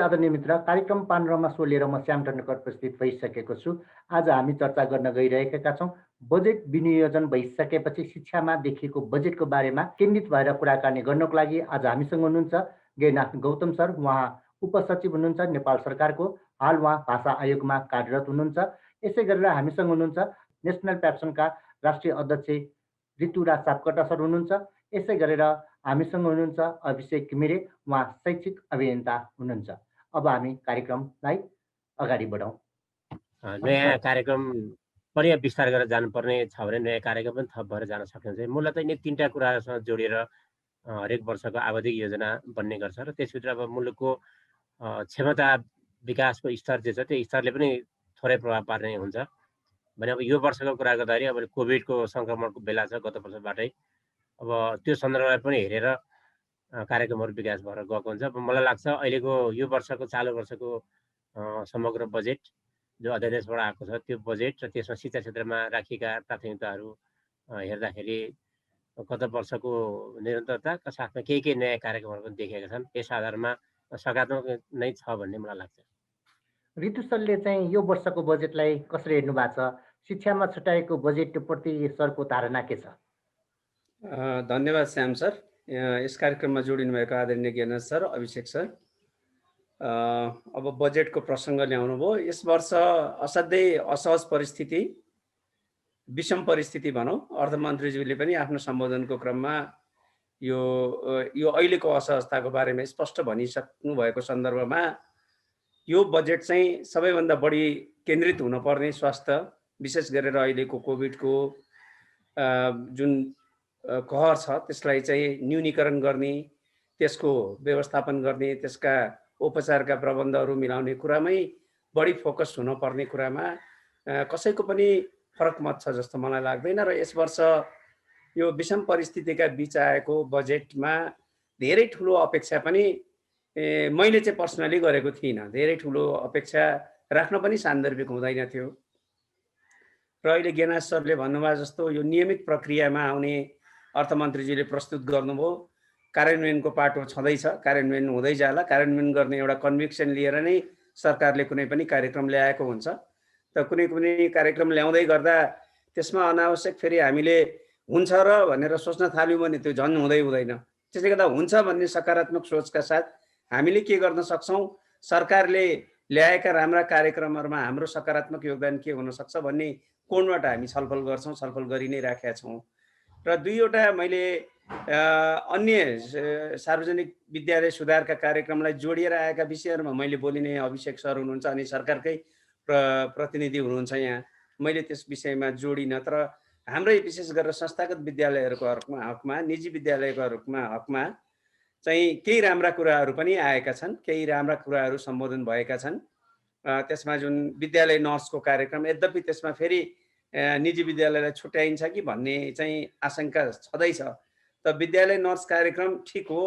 आदरणीय मित्र, कार्यक्रम पानरमा सोलेर म श्याम टन्डकर उपस्थित भइसकेको छु। आज हामी चर्चा गर्न गइरहेका छौँ बजेट विनियोजन भइसकेपछि शिक्षामा देखिएको बजेटको बारेमा केन्द्रित भएर कुराकानी गर्नको लागि आज हामीसँग हुनुहुन्छ गेनाथ गौतम सर। उहाँ उपसचिव हुनुहुन्छ नेपाल सरकारको। हाल उहाँ भाषा आयोगमा कार्यरत हुनुहुन्छ। यसै गरेर हामीसँग हुनुहुन्छ नेसनल प्याप्सनका राष्ट्रिय अध्यक्ष ऋतुराज सापकोटा सर हुनुहुन्छ। यसै गरेर हामीसँग हुनुहुन्छ अभिषेक घिमिरे, उहाँ शैक्षिक अभियन्ता हुनुहुन्छ। अब हामी कार्यक्रमलाई अगाडि बढाउँ। नयाँ कार्यक्रम पनि विस्तार गरेर जानुपर्ने छ भने नयाँ कार्यक्रम पनि थप भएर जान सकिन्छ। मूलतः यिनी तीनटा कुरासँग जोडिएर हरेक वर्षको आवधिक योजना बन्ने गर्छ र त्यसभित्र अब मुलुकको क्षमता विकासको स्तर जे छ त्यो स्तरले पनि थोरै प्रभाव पार्ने हुन्छ भने अब यो वर्षको कुरा गर्दाखेरि अब कोभिडको सङ्क्रमणको बेला छ गत वर्षबाटै। अब त्यो सन्दर्भलाई पनि हेरेर कार्यक्रमहरू विकास भएर गएको हुन्छ। मलाई लाग्छ अहिलेको यो वर्षको चालु वर्षको समग्र बजेट जो अध्यादेशबाट आएको छ त्यो बजेट र त्यसमा शिक्षा क्षेत्रमा राखिएका प्राथमिकताहरू हेर्दाखेरि गत वर्षको निरन्तरताका साथमा केही नयाँ कार्यक्रमहरू पनि देखिएका छन्। यस आधारमा सकारात्मक नै छ भन्ने मलाई लाग्छ। ऋतु सरले चाहिँ यो वर्षको बजेटलाई कसरी हेर्नु भएको छ? शिक्षामा छुट्याएको बजेटप्रति सरको धारणा के छ? धन्यवाद श्याम सर। यस कार्यक्रममा जोडिनु भएको आदरणीय गेनाथ सर, अभिषेक सर। अब बजेटको प्रसङ्ग ल्याउनु भयो। यस वर्ष असाध्यै असहज परिस्थिति, विषम परिस्थिति भनौँ। अर्थमन्त्रीज्यूले पनि आफ्नो सम्बोधनको क्रममा यो अहिलेको असहजताको बारेमा स्पष्ट भनिसक्नु भएको सन्दर्भमा यो बजेट चाहिँ सबैभन्दा बढी केन्द्रित हुनुपर्ने स्वास्थ्य, विशेष गरेर अहिलेको कोभिडको जुन कहर छ त्यसलाई चाहिँ न्यूनीकरण गर्ने, त्यसको व्यवस्थापन गर्ने, त्यसका उपचारका प्रबन्धहरू मिलाउने कुरामै बढी फोकस हुनुपर्ने कुरामा कसैको पनि फरक मत छ जस्तो मलाई लाग्दैन। र यस वर्ष यो विषम परिस्थितिका बीच आएको बजेटमा धेरै ठुलो अपेक्षा पनि मैले चाहिँ पर्सनली गरेको थिइनँ। धेरै ठुलो अपेक्षा राख्न पनि सान्दर्भिक हुँदैन थियो। र अहिले गेनाथ सरले भन्नुभयो जस्तो यो नियमित प्रक्रियामा आउने अर्थमन्त्रीजीले प्रस्तुत गर्नुभयो। कार्यान्वयनको पाटो छँदैछ, कार्यान्वयन हुँदै जाला। कार्यान्वयन गर्ने एउटा कन्भिक्सन लिएर नै सरकारले कुनै पनि कार्यक्रम ल्याएको हुन्छ। त कुनै कार्यक्रम ल्याउँदै गर्दा त्यसमा अनावश्यक फेरि हामीले हुन्छ र भनेर सोच्न थाल्यौँ भने त्यो झन् हुँदैन। त्यसले गर्दा हुन्छ भन्ने सकारात्मक सोचका साथ हामीले के गर्न सक्छौँ, सरकारले ल्याएका राम्रा कार्यक्रमहरूमा हाम्रो सकारात्मक योगदान के हुन सक्छ भन्ने कोणबाट हामी छलफल गर्छौँ, छलफल गरि नै राखेका छौँ। र दुईवटा मैले अन्य सार्वजनिक विद्यालय सुधारका कार्यक्रमलाई जोडिएर आएका विषयहरूमा मैले बोलिने अभिषेक सर हुनुहुन्छ अनि सरकारकै प्रतिनिधि हुनुहुन्छ यहाँ। मैले त्यस विषयमा जोडिनँ, तर हाम्रै विशेष गरेर संस्थागत विद्यालयहरूको हकमा, निजी विद्यालयको हकमा चाहिँ केही राम्रा कुराहरू पनि आएका छन्, केही राम्रा कुराहरू सम्बोधन भएका छन्। त्यसमा जुन विद्यालय नर्सको कार्यक्रम, यद्यपि त्यसमा फेरि निजी विद्यालयलाई छुट्याइन्छ कि भन्ने चाहिँ आशंका छँदैछ। त विद्यालय नर्स कार्यक्रम ठिक हो,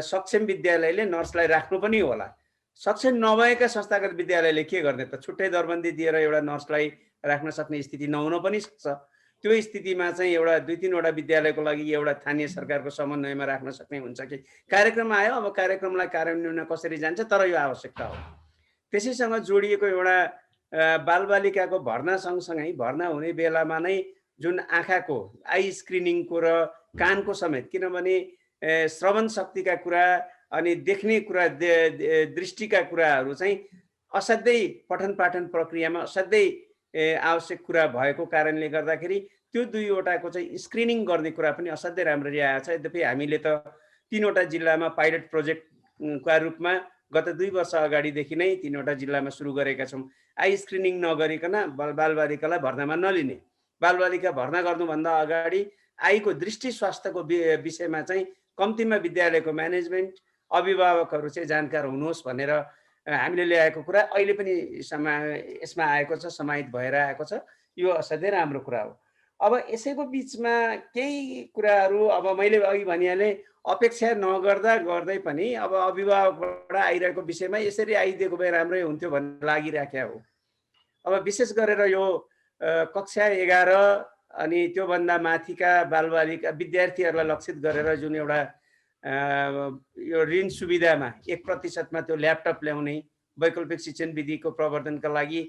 सक्षम विद्यालयले नर्सलाई राख्नु पनि होला। सक्षम नभएका संस्थागत विद्यालयले के गर्ने त? छुट्टै दरबन्दी दिएर एउटा नर्सलाई राख्न सक्ने स्थिति नहुन पनि सक्छ। त्यो स्थितिमा चाहिँ एउटा 2-3वटा विद्यालयको लागि एउटा स्थानीय सरकारको समन्वयमा राख्न सक्ने हुन्छ कि? कार्यक्रम आयो, अब कार्यक्रमलाई कार्यान्वयन कसरी जान्छ, तर यो आवश्यकता हो। त्यसैसँग जोडिएको एउटा बालबालिकाको भर्ना सँगसँगै भर्ना हुने बेलामा नै जुन आँखाको आई स्क्रिनिङको र कानको समेत, किनभने श्रवण शक्तिका कुरा अनि देख्ने कुरा, दृष्टिका कुराहरू चाहिँ असाध्यै पठन पाठन प्रक्रियामा असाध्यै आवश्यक कुरा भएको कारणले गर्दाखेरि त्यो दुईवटाको चाहिँ स्क्रिनिङ गर्ने कुरा पनि असाध्यै राम्ररी आएको छ। यद्यपि हामीले त 3वटा जिल्लामा पाइलट प्रोजेक्टका रूपमा गत 2 वर्ष अगाडिदेखि नै 3वटा जिल्लामा सुरु गरेका छौँ। आई स्क्रिनिङ नगरिकन बालबालिकालाई भर्नामा नलिने, बालबालिका भर्ना गर्नुभन्दा अगाडि आईको दृष्टि स्वास्थ्यको विषयमा चाहिँ कम्तीमा विद्यालयको म्यानेजमेन्ट, अभिभावकहरू चाहिँ जानकार हुनुहोस् भनेर हामीले ल्याएको कुरा अहिले पनि यसमा आएको छ, समाहित भएर आएको छ। यो असाध्यै राम्रो कुरा हो। अब यसैको बिचमा केही कुराहरू अब मैले अघि भनिहालेँ, अपेक्षा नगर्दा गर्दै पनि अब अभिभावकबाट आइरहेको विषयमा यसरी आइदिएको भए राम्रै हुन्थ्यो भन्ने लागिराख्या हो। अब विशेष गरेर यो कक्षा 11 अनि त्योभन्दा माथिका बालबालिका विद्यार्थीहरूलाई लक्षित गरेर जुन एउटा यो ऋण सुविधामा 1% त्यो ल्यापटप ल्याउने, वैकल्पिक शिक्षण विधिको प्रवर्धनका लागि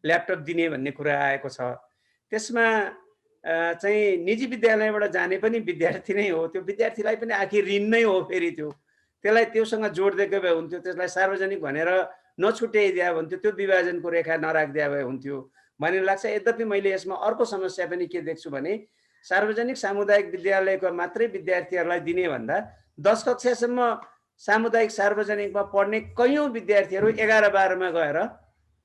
ल्यापटप दिने भन्ने कुरा आएको छ। त्यसमा चाहिँ निजी विद्यालयबाट जाने पनि विद्यार्थी नै हो, त्यो विद्यार्थीलाई पनि आखिर ऋण नै हो फेरि त्यसलाई त्योसँग जोडिदिएको भए हुन्थ्यो, त्यसलाई सार्वजनिक भनेर नछुट्याइदिए हुन्थ्यो, त्यो विभाजनको रेखा नराखिदिए भए हुन्थ्यो भन्ने लाग्छ। यद्यपि मैले यसमा अर्को समस्या पनि के देख्छु भने सार्वजनिक सामुदायिक विद्यालयको मात्रै विद्यार्थीहरूलाई दिने भन्दा 10 कक्षासम्म सामुदायिक सार्वजनिकमा पढ्ने कयौँ विद्यार्थीहरू 11-12मा गएर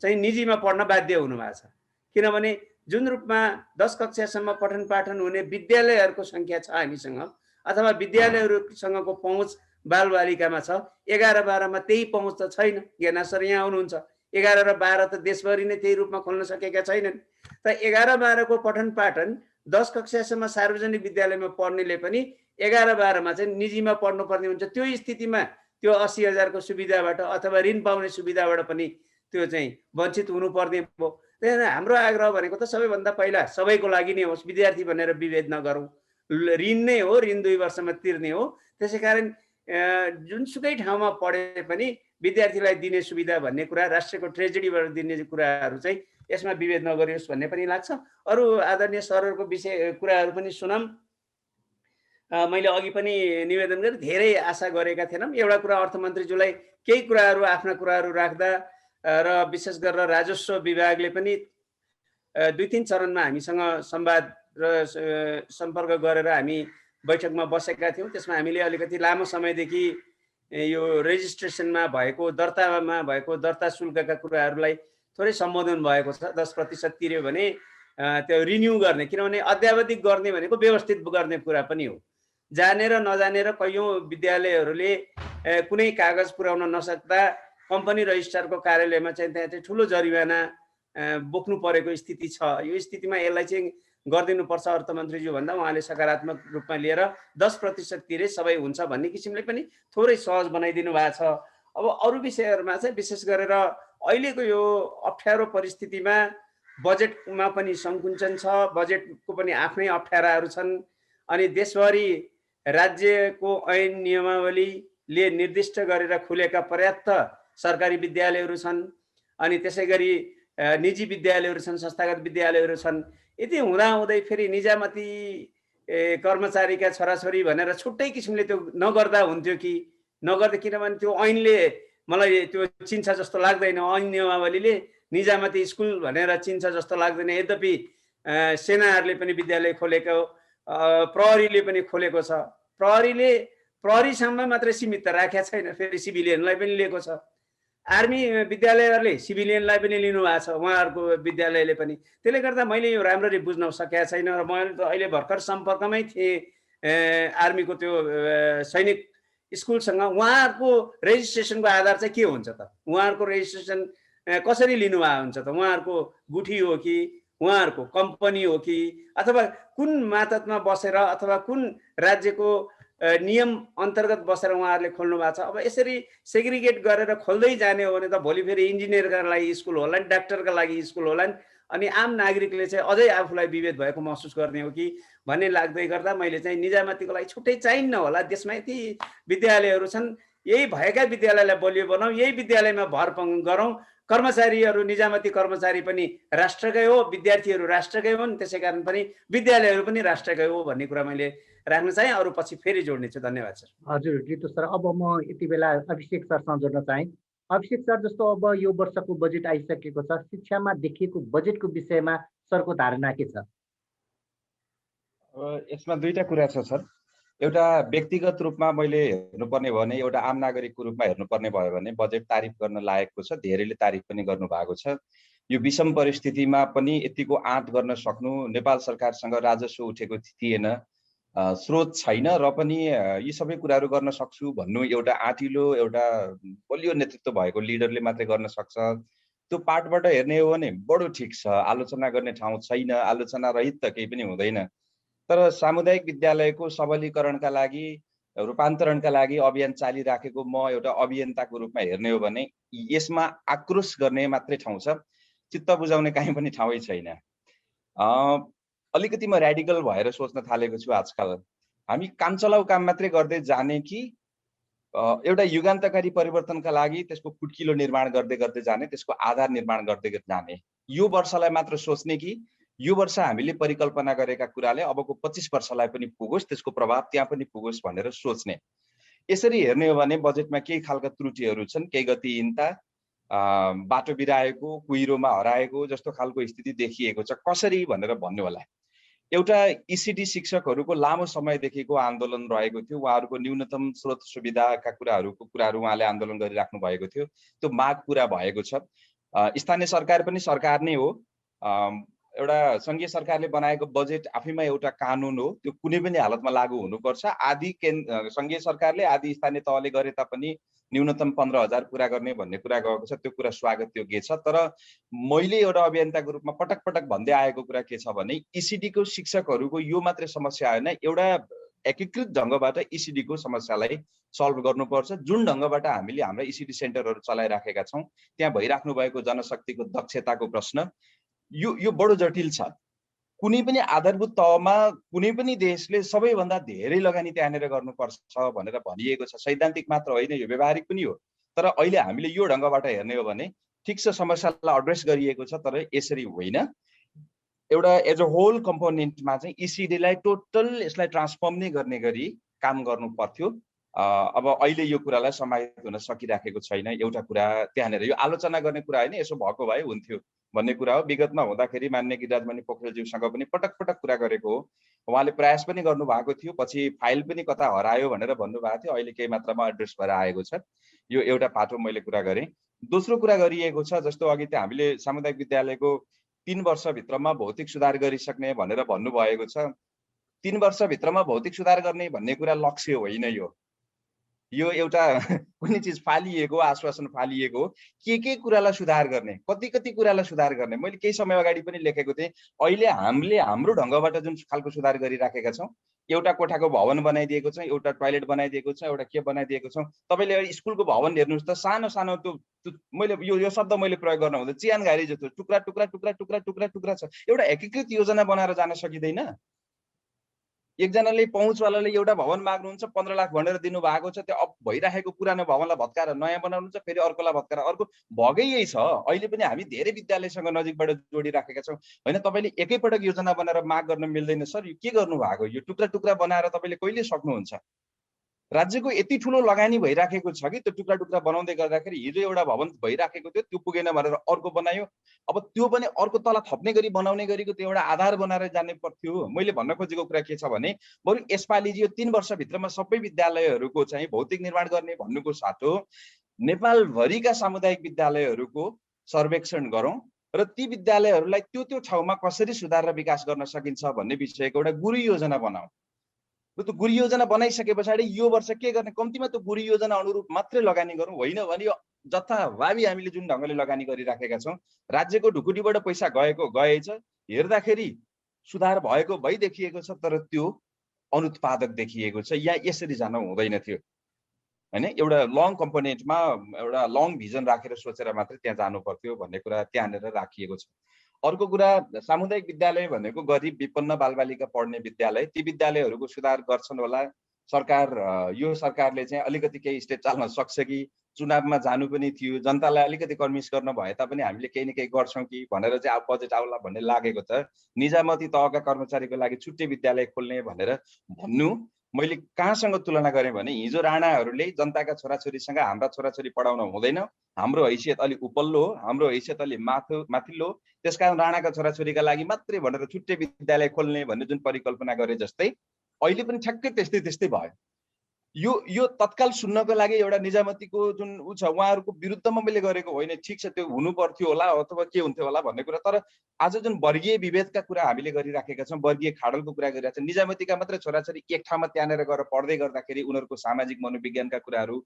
चाहिँ निजीमा पढ्न बाध्य हुनुभएको छ। किनभने जुन रूपमा 10 कक्षासम्म पठन पाठन हुने विद्यालयहरूको सङ्ख्या छ हामीसँग, अथवा विद्यालयहरूसँगको पहुँच बालबालिकामा छ, 11-12मा त्यही पहुँच त छैन। गेना सर यहाँ आउनुहुन्छ, 11 र 12 त देशभरि नै त्यही रूपमा खोल्न सकेका छैनन्। त 11-12को पठन पाठन 10 कक्षासम्म सार्वजनिक विद्यालयमा पढ्नेले पनि 11-12मा चाहिँ निजीमा पढ्नुपर्ने हुन्छ। त्यो स्थितिमा त्यो 80,000को सुविधाबाट अथवा ऋण पाउने सुविधाबाट पनि त्यो चाहिँ वञ्चित हुनुपर्ने भयो। त्यही हाम्रो आग्रह भनेको त सबैभन्दा पहिला सबैको लागि नै होस्, विद्यार्थी भनेर विभेद नगरौँ। ऋण नै हो, ऋण 2 वर्षमा तिर्ने हो। त्यसै कारण जुनसुकै ठाउँमा पढे पनि विद्यार्थीलाई दिने सुविधा भन्ने कुरा, राष्ट्रको ट्रेजेडीबाट दिने कुराहरू चाहिँ यसमा विभेद नगरियोस् भन्ने पनि लाग्छ। अरू आदरणीय सरहरूको कुराहरू पनि सुनौँ। मैले अघि पनि निवेदन गरेँ, धेरै आशा गरेका थिएनौँ। एउटा कुरा अर्थमन्त्रीज्यूलाई केही कुराहरू आफ्ना कुराहरू राख्दा र विशेष गरेर राजस्व विभागले पनि 2-3 चरणमा हामीसँग संवाद र सम्पर्क गरेर हामी बैठकमा बसेका थियौँ। त्यसमा हामीले अलिकति लामो समयदेखि यो रेजिस्ट्रेसनमा भएको, दर्तामा भएको दर्ता शुल्कका कुराहरूलाई थोरै सम्बोधन भएको छ। 10% तिर्यो भने त्यो रिन्यू गर्ने, किनभने अध्यावधिक गर्ने भनेको व्यवस्थित गर्ने कुरा पनि हो। जानेर नजानेर कयौँ विद्यालयहरूले कुनै कागज पुर्याउन नसक्दा कम्पनी रजिस्ट्रारको कार्यालयमा चाहिँ त्यहाँ चाहिँ ठुलो जरिवाना बोक्नु परेको स्थिति छ। यो स्थितिमा यसलाई चाहिँ गरिदिनुपर्छ अर्थमन्त्रीज्यू भन्दा उहाँले सकारात्मक रूपमा लिएर 10% तिरे सबै हुन्छ भन्ने किसिमले पनि थोरै सहज बनाइदिनु भएको छ। अब अरू विषयहरूमा चाहिँ विशेष गरेर अहिलेको यो अप्ठ्यारो परिस्थितिमा बजेटमा पनि सङ्कुचन छ, बजेटको पनि आफ्नै अप्ठ्याराहरू छन्। अनि देशभरि राज्यको ऐन नियमावलीले निर्दिष्ट गरेर खुलेका पर्याप्त सरकारी विद्यालयहरू छन्, अनि त्यसै गरी निजी विद्यालयहरू छन्, संस्थागत विद्यालयहरू छन्। यति हुँदाहुँदै फेरि निजामती कर्मचारीका छोराछोरी भनेर छुट्टै किसिमले त्यो नगर्दा हुन्थ्यो कि नगर्दा, किनभने त्यो ऐनले मलाई त्यो चिन्छ जस्तो लाग्दैन। ऐन नियमावलीले निजामती स्कुल भनेर चिन्छ जस्तो लाग्दैन। यद्यपि सेनाहरूले पनि विद्यालय खोलेको, प्रहरीले पनि खोलेको छ। प्रहरीसम्म मात्रै सीमित राखेको छैन, फेरि सिभिलियनलाई पनि लिएको छ। आर्मी विद्यालयहरूले सिभिलियनलाई पनि लिनु भएको छ उहाँहरूको विद्यालयले पनि। त्यसले गर्दा मैले यो राम्ररी बुझ्न सकेको छैन र मैले त अहिले भर्खर सम्पर्कमै थिएँ आर्मीको त्यो सैनिक स्कुलसँग। उहाँहरूको रेजिस्ट्रेसनको आधार चाहिँ के हुन्छ त? उहाँहरूको रेजिस्ट्रेसन कसरी लिनुभएको हुन्छ त? उहाँहरूको गुठी हो कि उहाँहरूको कम्पनी हो कि अथवा कुन मातहतमा बसेर अथवा कुन राज्यको नियम अन्तर्गत बसेर उहाँहरूले खोल्नु भएको छ? अब यसरी सेग्रिगेट गरेर खोल्दै जाने हो भने त भोलि फेरि इन्जिनियरका लागि स्कुल होला नि, डाक्टरका लागि स्कुल होला नि, अनि आम नागरिकले चाहिँ अझै आफूलाई विभेद भएको महसुस गर्ने हो कि भन्ने लाग्दै गर्दा मैले चाहिँ निजामतीको लागि छुट्टै चाहिन्न होला। देशमा यति विद्यालयहरू छन्, यही भएका विद्यालयलाई बलियो बनाऊ, यही विद्यालयमा भर गरौँ। कर्मचारीहरू, निजामती कर्मचारी पनि राष्ट्रकै हो, विद्यार्थीहरू राष्ट्रकै हुन्, त्यसै कारण पनि विद्यालयहरू पनि राष्ट्रकै हो भन्ने कुरा मैले राख्न चाहेँ। अरू पछि फेरि जोड्नेछु। धन्यवाद सर। हजुर रितु सर, अब म यति बेला अभिषेक सरसँग जोड्न चाहेँ। अभिषेक सर, जस्तो अब यो वर्षको बजेट आइसकेको छ, शिक्षामा देखिएको बजेटको विषयमा सरको धारणा के छ? यसमा दुईटा कुरा छ सर। एउटा व्यक्तिगत रूपमा मैले हेर्नुपर्ने भयो भने, एउटा आम नागरिकको रूपमा हेर्नुपर्ने भयो भने बजेट तारिफ गर्न लायकको छ, धेरैले तारिफ पनि गर्नुभएको छ। यो विषम परिस्थितिमा पनि यतिको आँट गर्न सक्नु, नेपाल सरकारसँग राजस्व उठेको थिएन, स्रोत छैन र पनि यी सबै कुराहरू गर्न सक्छु भन्नु एउटा आँटिलो, एउटा बलियो नेतृत्व भएको लिडरले मात्रै गर्न सक्छ। त्यो पार्टबाट हेर्ने हो भने बडो ठिक छ, आलोचना गर्ने ठाउँ छैन, आलोचना रहित त केही पनि हुँदैन। तर सामुदायिक विद्यालयको सबलीकरणका लागि, रूपान्तरणका लागि अभियान चालिराखेको म एउटा अभियन्ताको रूपमा हेर्ने हो भने यसमा आक्रोश गर्ने मात्रै ठाउँ छ, चित्त बुझाउने कहीँ पनि ठाउँै छैन। अलिकति म र्याडिकल भएर सोच्न थालेको छु आजकल। हामी काम चलाउ काम मात्रै गर्दै जाने कि एउटा युगान्तकारी परिवर्तनका लागि त्यसको कुटकिलो निर्माण गर्दै गर्दै जाने, त्यसको आधार निर्माण गर्दै जाने। यो वर्षलाई मात्र सोच्ने कि यो वर्ष हामीले परिकल्पना गरेका कुराले अबको 25 वर्षलाई पनि पुगोस्, त्यसको प्रभाव त्यहाँ पनि पुगोस् भनेर सोच्ने। यसरी हेर्ने हो भने बजेटमा केही खालका त्रुटिहरू छन्, केही गतिहीनता, बाटो बिराएको, कुहिरोमा हराएको जस्तो खालको स्थिति देखिएको छ। कसरी भनेर भन्नु होला। एउटा इसिडी शिक्षकहरूको लामो समयदेखिको आन्दोलन रहेको थियो। उहाँहरूको न्यूनतम स्रोत सुविधाका कुराहरू उहाँले आन्दोलन गरिराख्नु भएको थियो। त्यो माग पुरा भएको छ। स्थानीय सरकार पनि सरकार नै हो। एउटा संघीय सरकारले बनाएको बजेट आफैमा एउटा कानुन हो, त्यो कुनै पनि हालतमा लागू हुनुपर्छ। आदि संघीय सरकारले आदि स्थानीय तहले गरे तापनि न्यूनतम 15,000 पुरा गर्ने भन्ने कुरा गएको छ। त्यो कुरा स्वागत योग्य छ। तर मैले एउटा अभियन्ताको रूपमा पटक पटक भन्दै आएको कुरा के छ भने इसिडीको शिक्षकहरूको यो मात्रै समस्या होइन, एउटा एकीकृत ढङ्गबाट इसिडीको समस्यालाई सल्भ गर्नुपर्छ। जुन ढङ्गबाट हामीले हाम्रा इसिडी सेन्टरहरू चलाइराखेका छौँ, त्यहाँ भइराख्नु भएको जनशक्तिको दक्षताको प्रश्न यो बडो जटिल छ। कुनै पनि आधारभूत तहमा कुनै पनि देशले सबैभन्दा धेरै लगानी त्यहाँनिर गर्नुपर्छ भनेर भनिएको छ। सैद्धान्तिक मात्र होइन, यो व्यवहारिक पनि हो। तर अहिले हामीले यो ढङ्गबाट हेर्ने हो भने ठिक छ, समस्यालाई एड्रेस गरिएको छ, तर यसरी होइन। एउटा एज अ होल कम्पोनेन्टमा चाहिँ इसिडीलाई टोटल यसलाई ट्रान्सफर्म नै गर्ने गरी काम गर्नु पर्थ्यो। अब अहिले यो कुरालाई समाहित हुन सकिराखेको छैन। एउटा कुरा त्यहाँनिर यो आलोचना गर्ने कुरा होइन, यसो भएको भए हुन्थ्यो भन्ने कुरा हो। विगतमा हुँदाखेरि मान्य गिरिराजमणि पोखरेलज्यूसँग पनि पटक पटक कुरा गरेको हो। उहाँले प्रयास पनि गर्नुभएको थियो, पछि फाइल पनि कता हरायो भनेर भन्नुभएको थियो। अहिले केही मात्रामा एड्रेस भएर आएको छ। यो एउटा पाटो मैले कुरा गरेँ। दोस्रो कुरा गरिएको छ, जस्तो अघि त्यो हामीले सामुदायिक विद्यालयको 3 वर्षभित्रमा भौतिक सुधार गरिसक्ने भनेर भन्नुभएको छ। 3 वर्षभित्रमा भौतिक सुधार गर्ने भन्ने कुरा लक्ष्य होइन। यो एउटा कुनै चिज फालिएको, आश्वासन फालिएको हो। के कुरालाई सुधार गर्ने, कति कुरालाई सुधार गर्ने, मैले केही समय अगाडि पनि लेखेको थिएँ। अहिले हामीले हाम्रो ढङ्गबाट जुन खालको सुधार गरिराखेका छौँ, एउटा कोठाको भवन बनाइदिएको छ, एउटा टोयलेट बनाइदिएको छ, एउटा के बनाइदिएको छौँ। तपाईँले एउटा स्कुलको भवन हेर्नुहोस् त, सानो सानो त्यो मैले यो शब्द मैले प्रयोग गर्न हुँदैन, चियानघारी जस्तो टुक्रा टुक्रा टुक्रा टुक्रा टुक्रा टुक्रा छ। एउटा एकीकृत योजना बनाएर जान सकिँदैन। एकजनाले पहुँचवालाले एउटा भवन माग्नुहुन्छ, 15 लाख भनेर दिनुभएको छ। त्यो अब भइराखेको पुरानो भवनलाई भत्काएर नयाँ बनाउनुहुन्छ, फेरि अर्कोलाई भत्काएर अर्को भगै यही छ। अहिले पनि हामी धेरै विद्यालयसँग नजिकबाट जोडिराखेका छौँ। होइन, तपाईँले एकैपटक योजना बनाएर माग गर्न मिल्दैन। सर, यो के गर्नु भएको? यो टुक्रा टुक्रा बनाएर तपाईँले कहिले सक्नुहुन्छ? राज्यको यति ठुलो लगानी भइराखेको छ कि त्यो टुक्रा टुक्रा बनाउँदै गर्दाखेरि हिजो एउटा भवन भइराखेको थियो, त्यो पुगेन भनेर अर्को बनायो। अब त्यो पनि अर्को तल थप्ने गरी बनाउने गरेको त्यो एउटा आधार बनाएर जाने पर्थ्यो। मैले भन्न खोजेको कुरा के छ भने बरु यसपालि यो 3 वर्षभित्रमा सबै विद्यालयहरूको चाहिँ भौतिक निर्माण गर्ने भन्नुको साटो नेपालभरिका सामुदायिक विद्यालयहरूको सर्वेक्षण गरौँ र ती विद्यालयहरूलाई त्यो ठाउँमा कसरी सुधार र विकास गर्न सकिन्छ भन्ने विषयको एउटा गुरु योजना बनाऊ। त्यो गुरु योजना बनाइसके पछाडि यो वर्ष के गर्ने, कम्तीमा त्यो गुरु योजना अनुरूप मात्रै लगानी गरौँ। होइन भने यो जथाभावी हामीले जुन ढङ्गले लगानी गरिराखेका छौँ, राज्यको ढुकुटीबाट पैसा गएछ, हेर्दाखेरि सुधार भएको भइ देखिएको छ, तर त्यो अनुत्पादक देखिएको छ। या यसरी जान हुँदैन थियो। होइन, एउटा लङ कम्पोनेन्टमा एउटा लङ भिजन राखेर सोचेर मात्रै त्यहाँ जानु पर्थ्यो भन्ने कुरा त्यहाँनिर राखिएको छ। अर्को कुरा, सामुदायिक विद्यालय भनेको गरिब विपन्न बालबालिका पढ्ने विद्यालय। ती विद्यालयहरूको सुधार गर्छन् होला। यो सरकारले चाहिँ अलिकति केही स्टेप चाल्न सक्छ कि, चुनावमा जानु पनि थियो, जनतालाई अलिकति कन्भिन्स गर्न भए तापनि हामीले केही न केही गर्छौँ कि भनेर चाहिँ अब बजेट आउला भन्ने लागेको छ। निजामती तहका कर्मचारीको लागि छुट्टै विद्यालय खोल्ने भनेर भन्नु, मैले कहाँसँग तुलना गरेँ भने हिजो राणाहरूले जनताका छोराछोरीसँग हाम्रा छोराछोरी पढाउन हुँदैन, हाम्रो हैसियत अलिक उपल्लो हो, हाम्रो हैसियत अलिक माथिल्लो हो, त्यसकारण राणाका छोराछोरीका लागि मात्रै भनेर छुट्टै विद्यालय खोल्ने भन्ने जुन परिकल्पना गरे जस्तै अहिले पनि ठ्याक्कै त्यस्तै भयो। यो तत्काल सुन्नको लागि एउटा निजामतीको जुन छ, उहाँहरूको विरुद्धमा मैले गरेको होइन। ठिक छ, त्यो हुनु पर्थ्यो होला अथवा के हुन्थ्यो होला भन्ने कुरा। तर आज जुन वर्गीय विभेदका कुरा हामीले गरिराखेका छौँ, वर्गीय खाडलको कुरा गरिरहेका छौँ, निजामतीका मात्रै छोराछोरी एक ठाउँमा त्यहाँनिर गएर पढ्दै गर्दाखेरि उनीहरूको सामाजिक मनोविज्ञानका कुराहरू,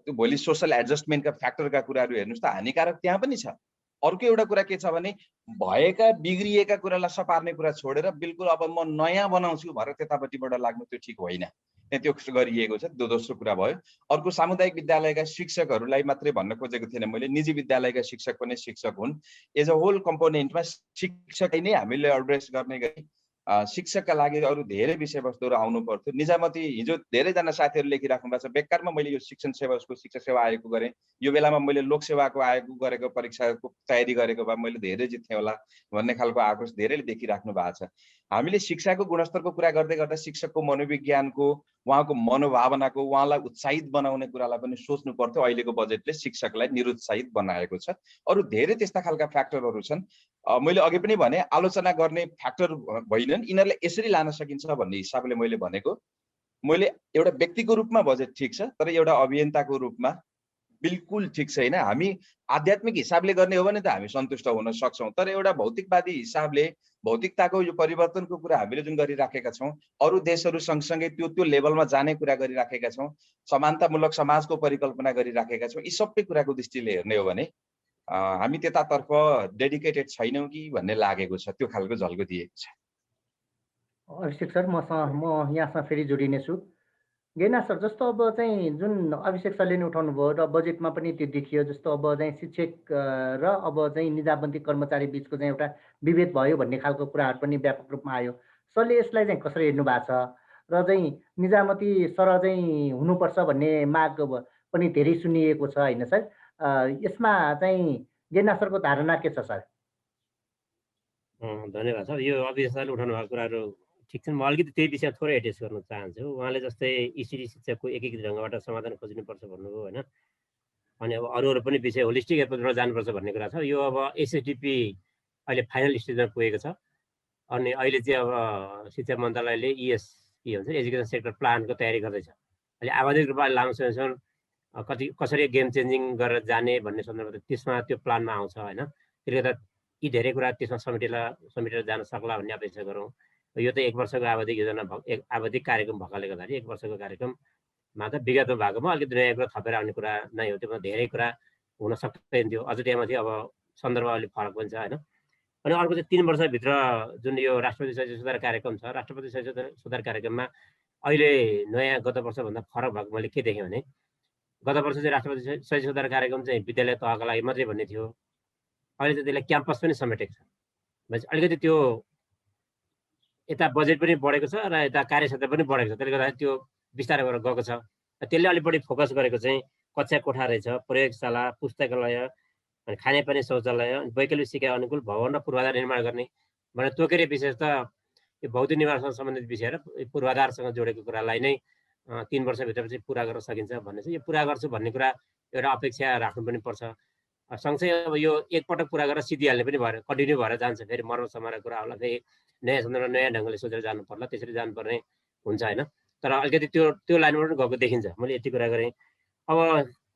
त्यो भोलि सोसल एडजस्टमेन्टका फ्याक्टरका कुराहरू हेर्नुहोस् त, हानिकारक त्यहाँ पनि छ। अर्को एउटा कुरा के छ भने भएका बिग्रिएका कुरालाई सपार्ने कुरा छोडेर बिल्कुल अब म नयाँ बनाउँछु भनेर त्यतापट्टिबाट लाग्नु त्यो ठिक होइन। त्यो गरिएको छ। दोस्रो कुरा भयो। अर्को, सामुदायिक विद्यालयका शिक्षकहरूलाई मात्रै भन्न खोजेको थिएन मैले, निजी विद्यालयका शिक्षक पनि शिक्षक हुन्। एज अ होल कम्पोनेन्टमा शिक्षकै नै हामीले एड्रेस गर्ने गरी शिक्षकका लागि अरू धेरै विषयवस्तुहरू आउनु पर्थ्यो। निजामती हिजो धेरैजना साथीहरू लेखिराख्नु भएको छ, बेकारमा मैले यो शिक्षण सेवाको शिक्षा सेवा आयोगको गरेँ, यो बेलामा मैले लोकसेवाको आयोगको गरेको परीक्षाको तयारी गरेको भए मैले धेरै जित्थेँ होला भन्ने खालको आक्रोश धेरैले देखिराख्नु भएको छ। हामीले शिक्षाको गुणस्तरको कुरा गर्दै गर्दा शिक्षकको मनोविज्ञानको, उहाँको मनोभावनाको, उहाँलाई उत्साहित बनाउने कुरालाई पनि सोच्नु पर्थ्यो। अहिलेको बजेटले शिक्षकलाई निरुत्साहित बनाएको छ। अरू धेरै त्यस्ता खालका फ्याक्टरहरू छन्। मैले अघि पनि भने आलोचना गर्ने फ्याक्टर होइनन्, यिनीहरूलाई यसरी लान सकिन्छ भन्ने हिसाबले मैले भनेको। मैले एउटा व्यक्तिको रूपमा बजेट ठिक छ, तर एउटा अभियन्ताको रूपमा बिल्कुल ठिक छैन। हामी आध्यात्मिक हिसाबले गर्ने हो भने त हामी सन्तुष्ट हुन सक्छौँ, तर एउटा भौतिकवादी हिसाबले भौतिकताको यो परिवर्तनको कुरा हामीले जुन गरिराखेका छौँ, अरू देशहरू सँगसँगै त्यो लेभलमा जाने कुरा गरिराखेका छौँ, समानतामूलक समाजको परिकल्पना गरिराखेका छौँ, यी सबै कुराको दृष्टिले हेर्ने हो भने हामी त्यतातर्फ डेडिकेटेड छैनौँ कि भन्ने लागेको छ। त्यो खालको झल्को दिएको छ। अभिषेक सर, म यहाँसँग फेरि जोडिनेछु। गेना सर, जस्तो अब चाहिँ जुन अभिषेक सरले नै उठाउनु भयो र बजेटमा पनि त्यो देखियो, जस्तो अब चाहिँ शिक्षक र अब चाहिँ निजामती कर्मचारी बिचको चाहिँ एउटा विभेद भयो भन्ने खालको कुराहरू पनि व्यापक रूपमा आयो। सरले यसलाई चाहिँ कसरी हेर्नु भएको छ र चाहिँ निजामती सरह चाहिँ हुनुपर्छ भन्ने माग पनि धेरै सुनिएको छ होइन सर? यसमा चाहिँ गेना सरको धारणा के छ सर? धन्यवाद सर। यो अभिषेक सरले उठाउनु भएको कुराहरू ठिक छन्। म अलिकति त्यही विषय थोरै एड्रेस गर्न चाहन्छु। उहाँले जस्तै इसिडी शिक्षकको एकीकृत ढङ्गबाट समाधान खोज्नुपर्छ भन्नुभयो होइन। अनि अब अरू पनि विषय होलिस्टिक एप्रोचबाट जानुपर्छ भन्ने कुरा छ। यो अब एसएसडिपी अहिले फाइनल स्टेजमा पुगेको छ। अनि अहिले चाहिँ अब शिक्षा मन्त्रालयले इएस के भन्छ एजुकेसन सेक्टर प्लानको तयारी गर्दैछ। अहिले आवधिक रूपमा लामो समयसम्म कसरी गेम चेन्जिङ गरेर जाने भन्ने सन्दर्भमा त्यसमा त्यो प्लानमा आउँछ होइन। त्यसले गर्दा यी धेरै कुरा त्यसमा समेटेर जान सक्ला भन्ने अपेक्षा गरौँ। यो त 1 वर्षको आवधिक योजना आवधिक कार्यक्रम भएकाले गर्दाखेरि 1 वर्षको कार्यक्रममा त विगतमा भएकोमा अलिकति नयाँ कुरा थपेर आउने कुरा नै हो। त्यसमा धेरै कुरा हुन सक्दैन थियो। अझ त्यहाँमाथि अब सन्दर्भ अलिक फरक पनि छ होइन। अनि अर्को चाहिँ 3 वर्षभित्र जुन यो राष्ट्रपति शैक्षिक सुधार कार्यक्रम छ, राष्ट्रपति शैक्षिक सुधार कार्यक्रममा अहिले नयाँ गत वर्षभन्दा फरक भएको मैले के देखेँ भने, गत वर्ष चाहिँ राष्ट्रपति शैक्षिक सुधार कार्यक्रम चाहिँ विद्यालय तहका लागि मात्रै भन्ने थियो। अहिले चाहिँ त्यसलाई क्याम्पस पनि समेटेको छ। भनेपछि अलिकति त्यो यता बजेट पनि बढेको छ र यता कार्यक्षेत्र पनि बढेको छ। त्यसले गर्दाखेरि त्यो बिस्तारै गरेर गएको छ। त्यसले अलिक बढी फोकस गरेको चाहिँ कक्षा कोठा रहेछ, प्रयोगशाला, पुस्तकालय, अनि खानेपानी शौचालय, वैकल्पिक सिकाइ अनुकूल भवन र पूर्वाधार निर्माण गर्ने भने तोकेर विशेष त यो भौतिक निर्माणसँग सम्बन्धित विषय र पूर्वाधारसँग जोडेको कुरालाई नै 3 वर्षभित्र चाहिँ पुरा गर्न सकिन्छ भन्ने चाहिँ यो पुरा गर्छु भन्ने कुरा एउटा अपेक्षा राख्नु पनि पर्छ। सँगसँगै अब यो एकपटक पुरा गरेर सिद्धिहाल्ने पनि भएर कन्टिन्यू भएर जान्छ। फेरि मर्मत समाएर कुरा होला, फेरि नयाँ सन्दर्भमा नयाँ ढङ्गले सोचेर जानु पर्ला, त्यसरी जानुपर्ने हुन्छ होइन। तर अलिकति त्यो लाइनमा पनि गएको देखिन्छ। मैले यति कुरा गरेँ। अब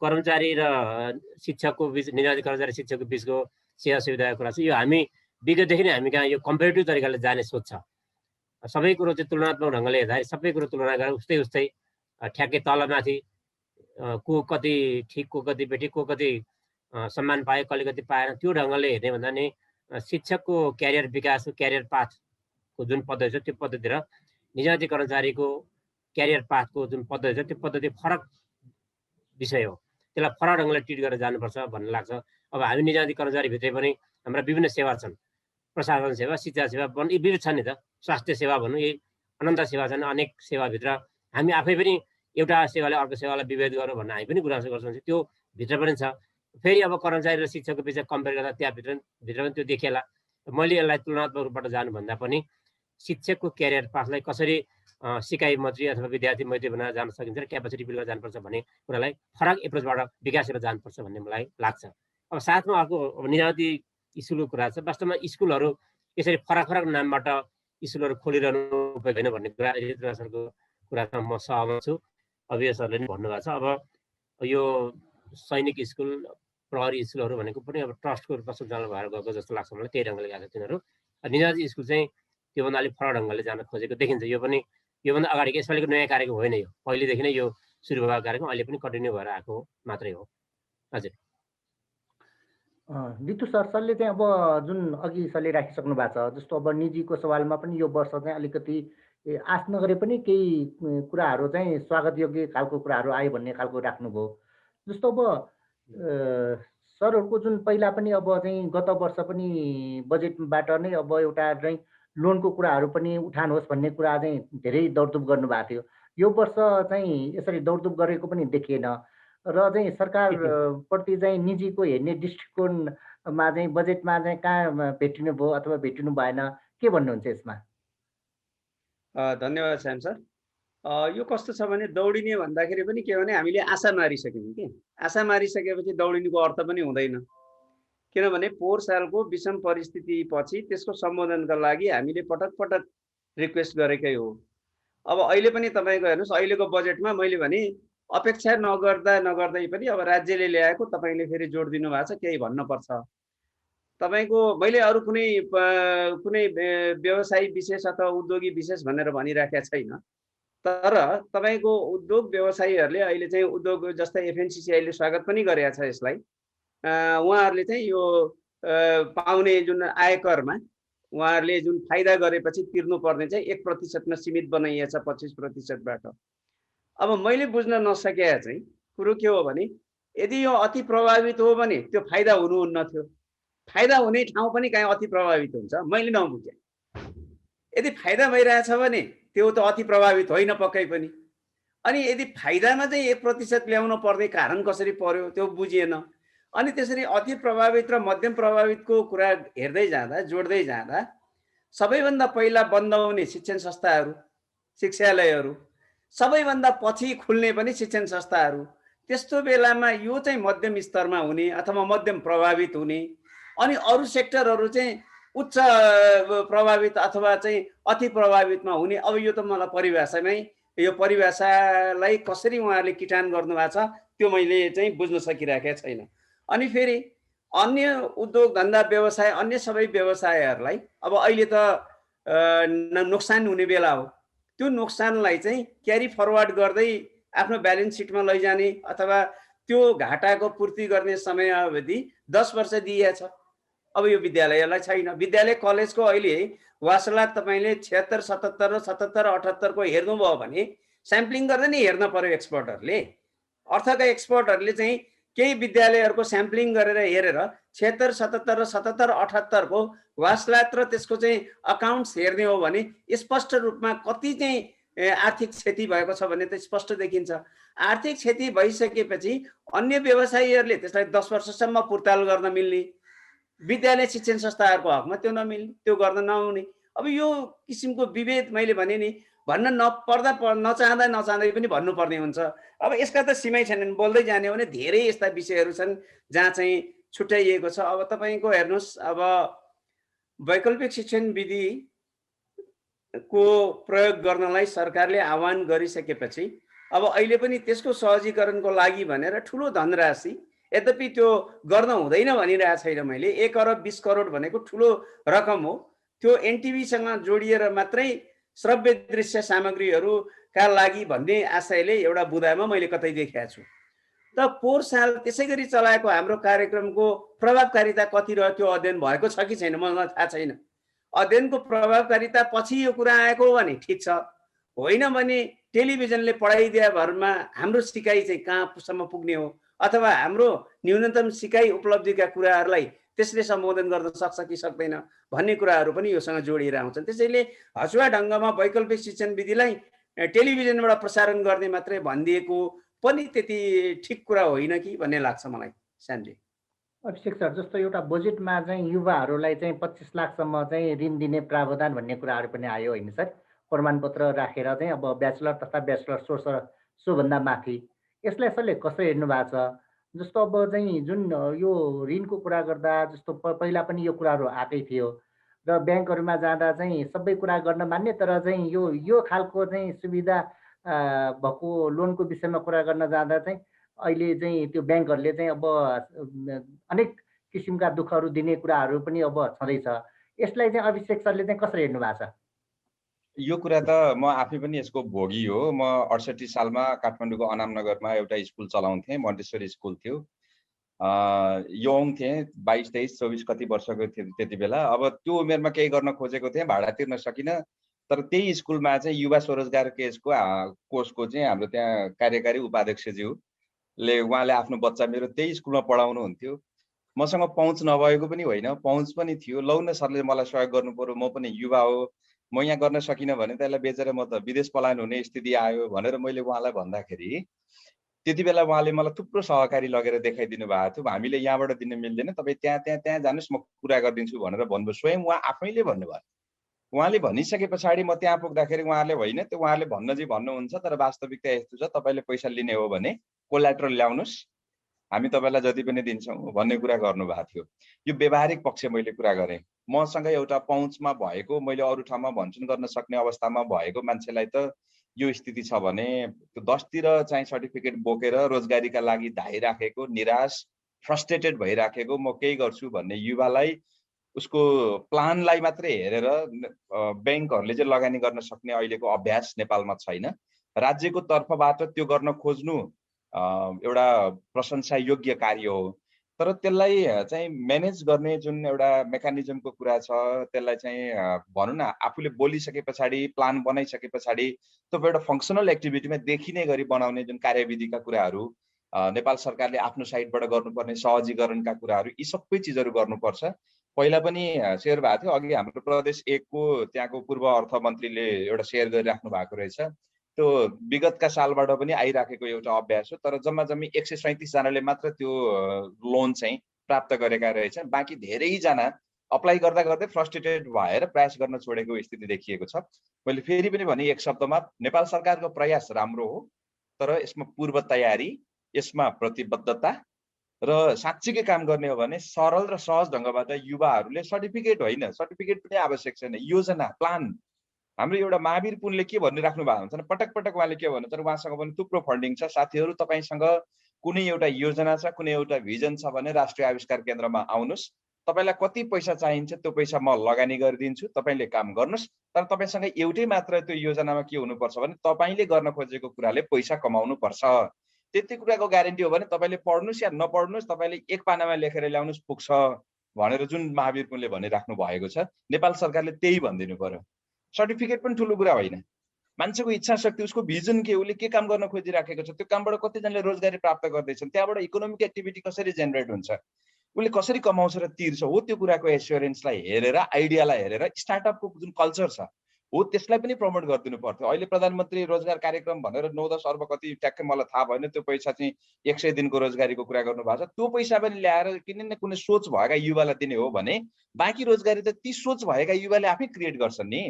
कर्मचारी र शिक्षकको बिच, निजामती कर्मचारी शिक्षकको बिचको सेवा सुविधाको कुरा छ। यो हामी विगतदेखि नै हामी कहाँ यो कम्पेरिटिभ तरिकाले जाने सोच छ। सबै कुरो चाहिँ तुलनात्मक ढङ्गले हेर्दाखेरि सबै कुरो तुलना गरेर उस्तै ठ्याक्कै तलमाथि को कति ठिक, को कति बेठी, को कति सम्मान पायो, कसले कति पाएन, त्यो ढङ्गले हेर्ने भन्दा नि शिक्षकको क्यारियर विकास, क्यारियर पाथको जुन पद्धति छ त्यो पद्धति र निजामती कर्मचारीको क्यारियर पाथको जुन पद्धति छ त्यो पद्धति फरक विषय हो। त्यसलाई फरक ढङ्गले ट्रिट गरेर जानुपर्छ भन्ने लाग्छ। अब हामी निजामती कर्मचारीभित्रै पनि हाम्रा विभिन्न सेवा छन्। प्रशासन सेवा, शिक्षा सेवा यी विविध छन् नि त। स्वास्थ्य सेवा भनौँ, यी अनन्त सेवा छन्। अनेक सेवाभित्र हामी आफै पनि एउटा सेवाले अर्को सेवालाई विभेद गरौँ भन्ने हामी पनि गुनासो गर्छौँ। त्यो भित्र पनि छ। फेरि अब कर्मचारी र शिक्षकको बिच कम्पेयर गर्दा त्यहाँभित्र पनि त्यो देखिएला। मैले यसलाई तुलनात्मक रूपबाट जानुभन्दा पनि शिक्षकको क्यारियर पाथलाई कसरी सिकाइ मैत्री अथवा विद्यार्थी मैत्री बनाएर जान सकिन्छ र क्यापेसिटी बिल्ड गरेर जानुपर्छ भन्ने कुरालाई फरक एप्रोचबाट विकास गरेर जानुपर्छ भन्ने मलाई लाग्छ। अब साथमा अर्को निजामती स्कुलको कुरा छ। वास्तवमा स्कुलहरू यसरी फरक फरक नामबाट स्कुलहरू खोलिरहनु उपयोग होइन भन्ने कुरा सरको कुरासँग म सहमत छु। अभिय सरले पनि भन्नुभएको छ। अब यो सैनिक स्कुल, प्रहरी स्कुलहरू भनेको पनि अब ट्रस्टको रूपमा सञ्चालन भएर गएको जस्तो लाग्छ मलाई। त्यही ढङ्गले गएको छ तिनीहरू। निजामती स्कुल चाहिँ त्योभन्दा अलिक फरक ढङ्गले जान खोजेको देखिन्छ। यो पनि योभन्दा अगाडिको यसपालिको नयाँ कार्यक्रम होइन। यो पहिलेदेखि नै यो सुरु भएको कार्यक्रम अहिले पनि कन्टिन्यू भएर आएको मात्रै हो। हजुर रितु सरले चाहिँ अब जुन अघि सरले राखिसक्नु भएको छ, जस्तो अब निजीको सवालमा पनि यो वर्ष चाहिँ अलिकति आश नगरे पनि केही कुराहरू चाहिँ स्वागत योग्य खालको कुराहरू आयो भन्ने खालको राख्नुभयो। जस्तो अब सरहरूको जुन पहिला पनि अब चाहिँ गत वर्ष पनि बजेटबाट नै अब एउटा चाहिँ लोनको कुराहरू पनि उठान होस् भन्ने कुरा चाहिँ धेरै दौडधुप गर्नुभएको थियो। यो वर्ष चाहिँ यसरी दौडधुप गरेको पनि देखिएन र चाहिँ सरकार प्रति चाहिँ निजीको हेर्ने दृष्टिकोणमा चाहिँ बजेटमा चाहिँ कहाँ भेटिनु भयो अथवा भेटिनु भएन, के भन्नुहुन्छ यसमा? धन्यवाद श्याम सर। यो कस्तो छ भने दौडिने भन्दाखेरि पनि के भने हामीले आशा मारिसक्यौँ कि आशा मारिसकेपछि दौडिनुको अर्थ पनि हुँदैन। किनभने पोहोर सालको विषम परिस्थितिपछि त्यसको सम्बोधनका लागि हामीले पटक पटक रिक्वेस्ट गरेकै हो। अब अहिले पनि तपाईँको हेर्नुहोस्, अहिलेको बजेटमा मैले भने अपेक्षा नगर्दै पनि अब राज्यले ल्याएको तपाईँले फेरि जोड दिनु भएको छ, केही भन्नुपर्छ। तपाईँको मैले अरू कुनै व्यवसायी विशेष अथवा उद्योगी विशेष भनेर भनिराखेको छैन, तर तपाईँको उद्योग व्यवसायीहरूले अहिले चाहिँ उद्योग जस्तै एफएनसिसिआईले स्वागत पनि गरेका छ यसलाई। उहाँहरूले चाहिँ यो पाउने जुन आयकरमा उहाँहरूले जुन फाइदा गरेपछि तिर्नुपर्ने चाहिँ 1%मा सीमित बनाइएको छ 25%बाट। अब मैले बुझ्न नसकेका चाहिँ कुरो के हो भने यदि यो अति प्रभावित हो भने त्यो फाइदा हुनुहुन्न थियो। फाइदा हुने ठाउँ पनि कहीँ अति प्रभावित हुन्छ, मैले नबुझेँ। यदि फाइदा भइरहेछ भने त्यो त अति प्रभावित होइन पक्कै पनि। अनि यदि फाइदामा चाहिँ 1% ल्याउनु पर्ने कारण कसरी पर्यो त्यो बुझिएन। अनि त्यसरी अति प्रभावित र मध्यम प्रभावितको कुरा हेर्दै जाँदा जोड्दै जाँदा सबैभन्दा पहिला बन्द हुने शिक्षण संस्थाहरू, शिक्षालयहरू, सबैभन्दा पछि खुल्ने पनि शिक्षण संस्थाहरू, त्यस्तो बेलामा यो चाहिँ मध्यम स्तरमा हुने अथवा मध्यम प्रभावित हुने, अनि अरू सेक्टरहरू चाहिँ उच्च प्रभावित अथवा चाहिँ अति प्रभावितमा हुने। अब यो त मलाई परिभाषामै यो परिभाषालाई कसरी उहाँहरूले किटान गर्नुभएको छ त्यो मैले चाहिँ बुझ्न सकिरहेको छैन। अनि फेरि अन्य उद्योग धन्दा व्यवसाय अन्य सबै व्यवसायहरूलाई अब अहिले त नोक्सान हुने बेला हो। त्यो नोक्सानलाई चाहिँ क्यारी फरवर्ड गर्दै आफ्नो ब्यालेन्स सिटमा लैजाने अथवा त्यो घाटाको पूर्ति गर्ने समय अवधि 10 वर्ष दिइएको छ। अब यो विद्यालयलाई छैन। विद्यालय कलेजको अहिले वासला तपाईँले 76, 77 र 77, 78 को हेर्नुभयो भने स्याम्पलिङ गर्दै नै हेर्न पर्यो एक्सपर्टहरूले। अर्थका एक्सपर्टहरूले चाहिँ केही विद्यालयहरूको स्याम्पलिङ गरेर हेरेर 76, 77 र 77, 78 को वासलात र त्यसको चाहिँ अकाउन्ट्स हेर्ने हो भने स्पष्ट रूपमा कति चाहिँ आर्थिक क्षति भएको छ भन्ने त स्पष्ट देखिन्छ। आर्थिक क्षति भइसकेपछि अन्य व्यवसायीहरूले त्यसलाई 10 वर्षसम्म पुर्ताल गर्न मिल्ने, विद्यालय शिक्षण संस्थाहरूको हकमा त्यो नमिल्ने, त्यो गर्न नहुने। अब यो किसिमको विभेद मैले भने नि भन्न नपर्दा नचाहँदै पनि भन्नुपर्ने हुन्छ। अब यसका त सीमै छैनन्। बोल्दै जाने हो भने धेरै यस्ता विषयहरू छन् जहाँ चाहिँ छुट्याइएको छ। अब तपाईँको हेर्नुहोस्, अब वैकल्पिक शिक्षण विधिको प्रयोग गर्नलाई सरकारले आह्वान गरिसकेपछि अब अहिले पनि त्यसको सहजीकरणको लागि भनेर ठुलो धनराशि, यद्यपि त्यो गर्न हुँदैन भनिरहेको छैन मैले, 1 अरब 20 करोड भनेको ठुलो रकम हो। त्यो एनटिभीसँग जोडिएर मात्रै श्रव्य दृश्य सामग्रीहरूका लागि भन्ने आशयले एउटा बुदामा मैले कतै देखेको छु। त पोहोर साल त्यसै गरी चलाएको हाम्रो कार्यक्रमको प्रभावकारिता कति रह्यो त्यो अध्ययन भएको छ कि छैन मलाई थाहा छैन। अध्ययनको प्रभावकारिता पछि यो कुरा आएको हो भने ठिक छ, होइन भने टेलिभिजनले पढाइदिया भरमा हाम्रो सिकाइ चाहिँ कहाँसम्म पुग्ने हो अथवा हाम्रो न्यूनतम सिकाइ उपलब्धिका कुराहरूलाई त्यसले सम्बोधन गर्न सक्छ कि सक्दैन भन्ने कुराहरू पनि योसँग जोडिएर आउँछन्। त्यसैले हचुवा ढङ्गमा वैकल्पिक शिक्षण विधिलाई टेलिभिजनबाट प्रसारण गर्ने मात्रै भनिदिएको पनि त्यति ठिक कुरा होइन कि भन्ने लाग्छ मलाई। श्यामजी। अभिषेक सर, जस्तो एउटा बजेटमा चाहिँ युवाहरूलाई चाहिँ 25 लाखसम्म चाहिँ ऋण दिने प्रावधान भन्ने कुराहरू पनि आयो होइन सर? प्रमाणपत्र राखेर चाहिँ अब ब्याचलर तथा ब्याचलर सोभन्दा माथि यसलाई सरले कसरी हेर्नु भएको छ? जस्तो अब चाहिँ जुन यो ऋणको कुरा गर्दा जस्तो पहिला पनि यो कुराहरू आएकै थियो र ब्याङ्कहरूमा जाँदा चाहिँ सबै कुरा गर्न मान्ने, तर चाहिँ यो खालको चाहिँ सुविधा भएको लोनको विषयमा कुरा गर्न जाँदा चाहिँ अहिले चाहिँ त्यो ब्याङ्कहरूले चाहिँ अब अनेक किसिमका दुःखहरू दिने कुराहरू पनि अब छँदैछ। यसलाई चाहिँ अभिषेक सरले चाहिँ कसरी हेर्नु भएको छ? यो कुरा त म आफै पनि यसको भोगी हो। म 68 सालमा काठमाडौँको अनामनगरमा एउटा स्कुल चलाउँथेँ, मोन्टेसरी स्कुल थियो। यङ थिएँ, 22, 23, 24 कति वर्षको थियो त्यति बेला। अब त्यो उमेरमा केही गर्न खोजेको थिएँ, भाडा तिर्न सकिनँ। तर त्यही स्कुलमा चाहिँ युवा स्वरोजगार कोषको चाहिँ हाम्रो त्यहाँ कार्यकारी उपाध्यक्षज्यूले उहाँले आफ्नो बच्चा मेरो त्यही स्कुलमा पढाउनुहुन्थ्यो। मसँग पहुँच नभएको पनि होइन, पहुँच पनि थियो, लौ न सरले मलाई सहयोग गर्नु पर्यो, म पनि युवा हो, म यहाँ गर्न सकिनँ भने त्यसलाई बेचेर म त विदेश पलायन हुने स्थिति आयो भनेर मैले उहाँलाई भन्दाखेरि त्यति बेला उहाँले मलाई थुप्रो सहकारी लगेर देखाइदिनु भएको थियो। हामीले यहाँबाट दिन मिल्दैन, तपाईँ त्यहाँ जानुहोस्, म कुरा गरिदिन्छु भनेर भन्नुभयो। स्वयं उहाँ आफैले भन्नुभयो। उहाँले भनिसके पछाडि म त्यहाँ पुग्दाखेरि उहाँले होइन, त्यो उहाँले भन्नुहुन्छ, तर वास्तविकता यस्तो छ, तपाईँले पैसा लिने हो भने कोल्याट्रल ल्याउनुहोस्, हामी तपाईँलाई जति पनि दिन्छौँ भन्ने कुरा गर्नुभएको थियो। यो व्यवहारिक पक्ष मैले कुरा गरेँ। मसँग एउटा पहुँचमा भएको, मैले अरू ठाउँमा भन्छन् गर्न सक्ने अवस्थामा भएको मान्छेलाई त यो स्थिति छ भने 10तिर चाहिँ सर्टिफिकेट बोकेर रोजगारीका लागि धाइराखेको, निराश, फ्रस्ट्रेटेड भइराखेको, म केही गर्छु भन्ने युवालाई उसको प्लानलाई मात्रै हेरेर ब्याङ्कहरूले चाहिँ लगानी गर्न सक्ने अहिलेको अभ्यास नेपालमा छैन। राज्यको तर्फबाट त्यो गर्न खोज्नु एउटा प्रशंसा योग्य कार्य हो, तर त्यसलाई चाहिँ म्यानेज गर्ने जुन एउटा मेकानिजमको कुरा छ, त्यसलाई चाहिँ भनौँ न आफूले बोलिसके पछाडि, प्लान बनाइसके पछाडि तपाईँ एउटा फङ्सनल एक्टिभिटीमा देखिने गरी बनाउने जुन कार्यविधिका कुराहरू नेपाल सरकारले आफ्नो साइडबाट गर्नुपर्ने सहजीकरणका कुराहरू, यी सबै चिजहरू गर्नुपर्छ। पहिला पनि सेयर भएको थियो, अघि हाम्रो प्रदेश 1 को त्यहाँको पूर्व अर्थमन्त्रीले एउटा सेयर गरिराख्नु भएको रहेछ। त्यो विगतका सालबाट पनि आइराखेको एउटा अभ्यास हो, तर जम्मा जम्मी 137 जनाले मात्र त्यो लोन चाहिँ प्राप्त गरेका रहेछन्। बाँकी धेरैजना अप्लाई गर्दा गर्दै फ्रस्ट्रेटेड भएर प्रयास गर्न छोडेको स्थिति देखिएको छ। मैले फेरि पनि भने एक शब्दमा, नेपाल सरकारको प्रयास राम्रो हो, तर यसमा पूर्व तयारी, यसमा प्रतिबद्धता र साँच्चीकै काम गर्ने हो भने सरल र सहज ढङ्गबाट युवाहरूले सर्टिफिकेट होइन, सर्टिफिकेट पनि आवश्यक छैन, योजना, प्लान। हाम्रो एउटा महावीर पुनले के भनिराख्नु भएको हुन्छ भने, पटक पटक उहाँले के भन्नुहुन्छ, उहाँसँग पनि थुप्रो फन्डिङ छ, साथीहरू तपाईसँग कुनै एउटा योजना छ, कुनै एउटा भिजन छ भने राष्ट्रिय आविष्कार केन्द्रमा आउनुहोस्, तपाईँलाई कति पैसा चाहिन्छ त्यो पैसा म लगानी गरिदिन्छु, तपाईँले काम गर्नुहोस्, तर तपाईँसँग एउटै मात्र त्यो योजनामा के हुनुपर्छ भने तपाईँले गर्न खोजेको कुराले पैसा कमाउनु पर्छ। त्यति कुराको ग्यारेन्टी हो भने तपाईँले पढ्नुहोस् या नपढ्नुहोस्, तपाईँले एक पानामा लेखेर ल्याउनुहोस् पुग्छ भनेर जुन महावीर पुनले भनिराख्नु भएको छ, नेपाल सरकारले त्यही भनिदिनु पर्यो। सर्टिफिकेट पनि ठुलो कुरा होइन, मान्छेको इच्छा शक्ति, उसको भिजन के, उसले के काम गर्न खोजिराखेको छ, त्यो कामबाट कतिजनाले रोजगारी प्राप्त गर्दैछन्, त्यहाँबाट इकोनोमिक एक्टिभिटी कसरी जेनेरेट हुन्छ, उसले कसरी कमाउँछ र तिर्छ, हो त्यो कुराको एस्योरेन्सलाई हेरेर, आइडियालाई हेरेर स्टार्टअपको जुन कल्चर छ हो त्यसलाई पनि प्रमोट गरिदिनु पर्थ्यो। अहिले प्रधानमन्त्री रोजगार कार्यक्रम भनेर 9-10 अर्ब कति ट्याक्कै मलाई थाहा भएन, त्यो पैसा चाहिँ 100 दिनको रोजगारीको कुरा गर्नु भएको छ। त्यो पैसा पनि ल्याएर किन न कुनै सोच भएका युवालाई दिने हो भने बाँकी रोजगारी त ती सोच भएका युवाले आफै क्रिएट गर्छन् नि।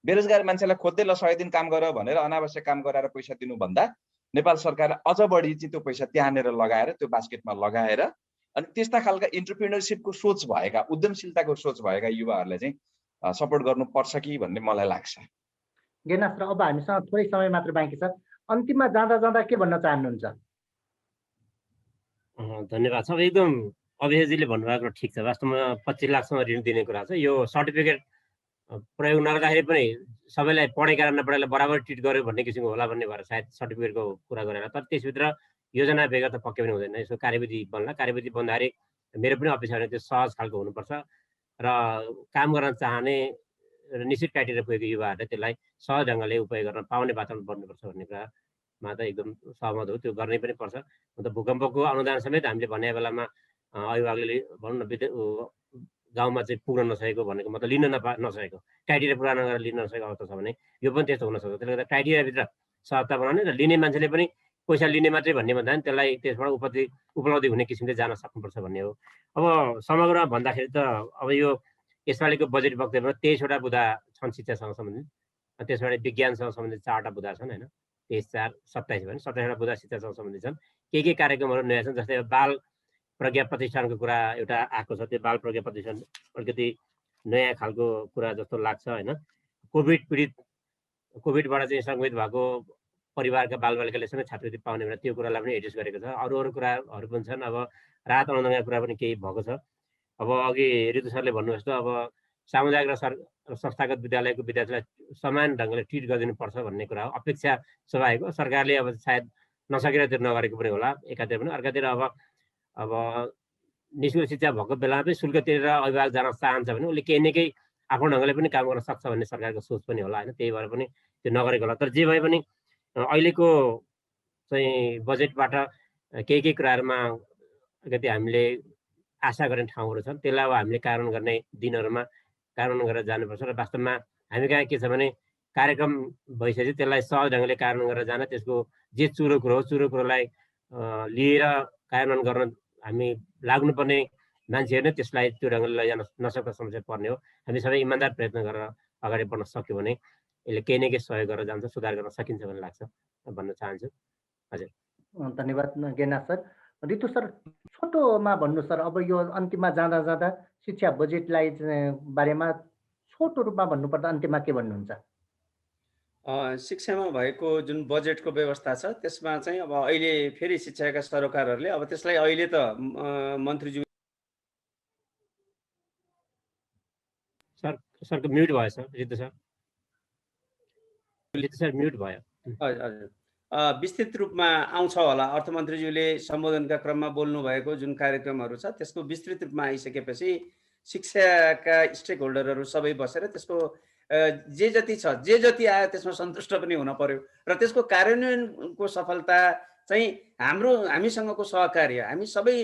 बेरोजगार मान्छेलाई खोज्दै ल 100 दिन काम गर भनेर अनावश्यक काम गराएर पैसा दिनुभन्दा नेपाल सरकारले अझ बढी चाहिँ त्यो पैसा त्यहाँनिर लगाएर, त्यो बास्केटमा लगाएर, अनि त्यस्ता खालका एन्टरप्रेन्योरसिपको सोच भएका, उद्यमशीलताको सोच भएका युवाहरूलाई चाहिँ सपोर्ट गर्नुपर्छ कि भन्ने मलाई लाग्छ। गेनास, र अब हामीसँग थोरै समय मात्र बाँकी छ, अन्तिममा जाँदा जाँदा के भन्न चाहनुहुन्छ? धन्यवाद छ। एकदम अभिषेकजीले भन्नुभएको ठिक छ। वास्तवमा 25 लाखसम्म ऋण दिने कुरा छ। यो सर्टिफिकेट प्रयोग नगर्दाखेरि पनि सबैलाई पढेका र नपढेलाई बराबर ट्रिट गर्यो भन्ने किसिमको होला भन्ने भएर सायद सर्टिफिकेटको कुरा गरेर, तर त्यसभित्र योजना बेगर त पक्कै पनि हुँदैन। यसो कार्यविधि बन्ला, कार्यविधि बन्दाखेरि मेरो पनि अपेक्षा भने त्यो सहज खालको हुनुपर्छ र काम गर्न चाहने र निश्चित क्राइटेरिया पुगेको युवाहरूले त्यसलाई सहज ढङ्गले उपयोग गर्न पाउने वातावरण बन्नुपर्छ भन्ने कुरामा त एकदम सहमत हो। त्यो गर्नै पनि पर्छ। अन्त भूकम्पको अनुदान समेत हामीले भने बेलामा अभिभावकले भनौँ न गाउँमा चाहिँ पुग्न नसकेको भनेको मतलब लिन नसकेको, क्राइटेरिया पुरा नगरेर लिन नसकेको अवस्था छ भने यो पनि त्यस्तो हुनसक्छ। त्यसले गर्दा क्राइटेरियाभित्र सहजता बनाउने र लिने मान्छेले पनि पैसा लिने मात्रै भन्ने भन्दा पनि त्यसलाई त्यसबाट उपलब्धि हुने किसिमले जान सक्नुपर्छ भन्ने हो। अब समग्रमा भन्दाखेरि त अब यो यसपालिको बजेट वक्तव्यमा 23वटा बुँदा छन् शिक्षासँग सम्बन्धित, त्यसबाट विज्ञानसँग सम्बन्धित 4वटा बुँदा छन् होइन, 23, 4, 27 भने 27वटा बुँदा शिक्षासँग सम्बन्धित छन्। के कार्यक्रमहरू नयाँ छन्, जस्तै बाल प्रज्ञा प्रतिष्ठानको कुरा एउटा आएको छ। त्यो बाल प्रज्ञा प्रतिष्ठान अलिकति नयाँ खालको कुरा जस्तो लाग्छ होइन। कोभिडबाट चाहिँ सङ्क्रमित भएको परिवारका बालबालिकाले समेत छात्रवृत्ति पाउने भनेर त्यो कुरालाई पनि एड्रेस गरेको छ। अरू कुराहरू पनि छन्। अब राहत अनुदानका कुरा पनि केही भएको छ। अब अघि ऋतु सरले भन्नुभयो जस्तो अब सामुदायिक र संस्थागत विद्यालयको विद्यार्थीलाई समान ढङ्गले ट्रिट गरिदिनुपर्छ भन्ने कुरा हो। अपेक्षा स्वाभाविक हो। सरकारले अब सायद नसकेर त्यो नगरेको पनि होला एकातिर पनि। अर्कातिर अब निःशुल्क शिक्षा भएको बेलामा पनि शुल्क तिरेर अभिभावक जान चाहन्छ भने उसले केही न केही आफ्नो ढङ्गले पनि काम गर्न सक्छ भन्ने सरकारको सोच पनि होला होइन। त्यही भएर पनि त्यो नगरेको होला। तर जे भए पनि अहिलेको चाहिँ बजेटबाट केही कुराहरूमा अलिकति हामीले आशा गर्ने ठाउँहरू छन् त्यसलाई अब हामीले कार्यान्वयन गर्ने दिनहरूमा कार्यान्वयन गरेर जानुपर्छ र वास्तवमा हामी कहाँ के छ भने कार्यक्रम भइसकेपछि त्यसलाई सहज ढङ्गले कार्यान्वयन गरेर जान त्यसको जे चुरो कुरो हो चुरो कुरोलाई लिएर कार्यान्वयन गर्न हामी लाग्नुपर्ने मान्छेहरू नै त्यसलाई त्यो ढङ्गले लैजान नसक्दा समस्या पर्ने हो। हामी सबै इमान्दार प्रयत्न गरेर अगाडि बढ्न सक्यो भने यसले केही न केही सहयोग गरेर जान्छ, सुधार गर्न सकिन्छ भन्ने लाग्छ भन्न चाहन्छु। हजुर धन्यवाद गेना सर। रितु सर, छोटोमा भन्नु सर, अब यो अन्तिममा जाँदा जाँदा शिक्षा बजेटलाई बारेमा छोटो रूपमा भन्नुपर्दा अन्तिममा के भन्नुहुन्छ? शिक्षामा भएको जुन बजेटको व्यवस्था छ त्यसमा चाहिँ अब अहिले फेरि शिक्षाका सरोकारहरूले अब त्यसलाई अहिले त मन्त्रीज्यू सरको म्युट भयो सर, रितु सर म्युट भयो। हजुर विस्तृत रूपमा आउँछ होला। अर्थमन्त्रीज्यूले सम्बोधनका क्रममा बोल्नु भएको जुन कार्यक्रमहरू छ त्यसको विस्तृत रूपमा आइसकेपछि शिक्षाका स्टेक होल्डरहरू सबै बसेर त्यसको जे जति छ जे जति आयो त्यसमा सन्तुष्ट पनि हुन पर्यो र त्यसको कार्यान्वयनको सफलता चाहिँ हामीसँगको सहकार्य, हामी सबै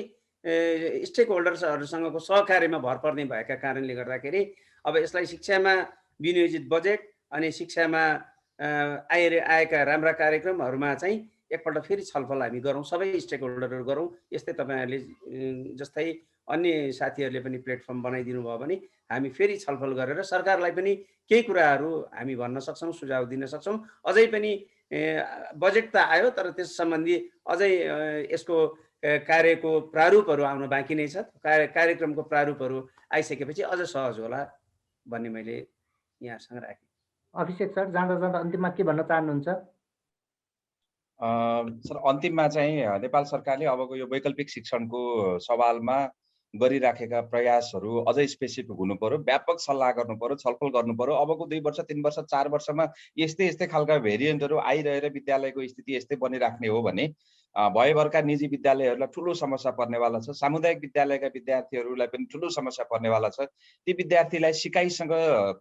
स्टेक होल्डर्सहरूसँगको सहकार्यमा भर पर्ने भएका कारणले गर्दाखेरि अब यसलाई शिक्षामा विनियोजित बजेट अनि शिक्षामा आएका राम्रा कार्यक्रमहरूमा चाहिँ एकपल्ट फेरि छलफल हामी गरौँ, सबै स्टेक होल्डरहरू गरौँ। यस्तै तपाईँहरूले जस्तै अन्य साथीहरूले पनि प्लेटफर्म बनाइदिनु भयो भने हामी फेरि छलफल गरेर सरकारलाई पनि केही कुराहरू हामी भन्न सक्छौँ, सुझाव दिन सक्छौँ। अझै पनि बजेट त आयो तर त्यस सम्बन्धी अझै यसको कार्यको प्रारूपहरू आउन बाँकी नै छ। कार्यक्रमको प्रारूपहरू आइसकेपछि अझ सहज होला भन्ने मैले यहाँसँग राखेँ। अभिषेक सर, जाँदा जाँदा अन्तिममा के भन्न चाहनुहुन्छ? सर, अन्तिममा चाहिँ नेपाल सरकारले अबको यो वैकल्पिक शिक्षणको सवालमा गरिराखेका प्रयासहरू अझै स्पेसिफिक हुनु पर्यो, व्यापक सल्लाह गर्नु पर्यो, छलफल गर्नु पर्यो। अबको 2 वर्ष 3 वर्ष 4 वर्षमा यस्तै खालका भेरिएन्टहरू आइरहेर विद्यालयको स्थिति यस्तै बनिराख्ने हो भने भयभरका निजी विद्यालयहरूलाई ठुलो समस्या पर्नेवाला छ। सामुदायिक विद्यालयका विद्यार्थीहरूलाई पनि ठुलो समस्या पर्नेवाला छ। ती विद्यार्थीलाई सिकाइसँग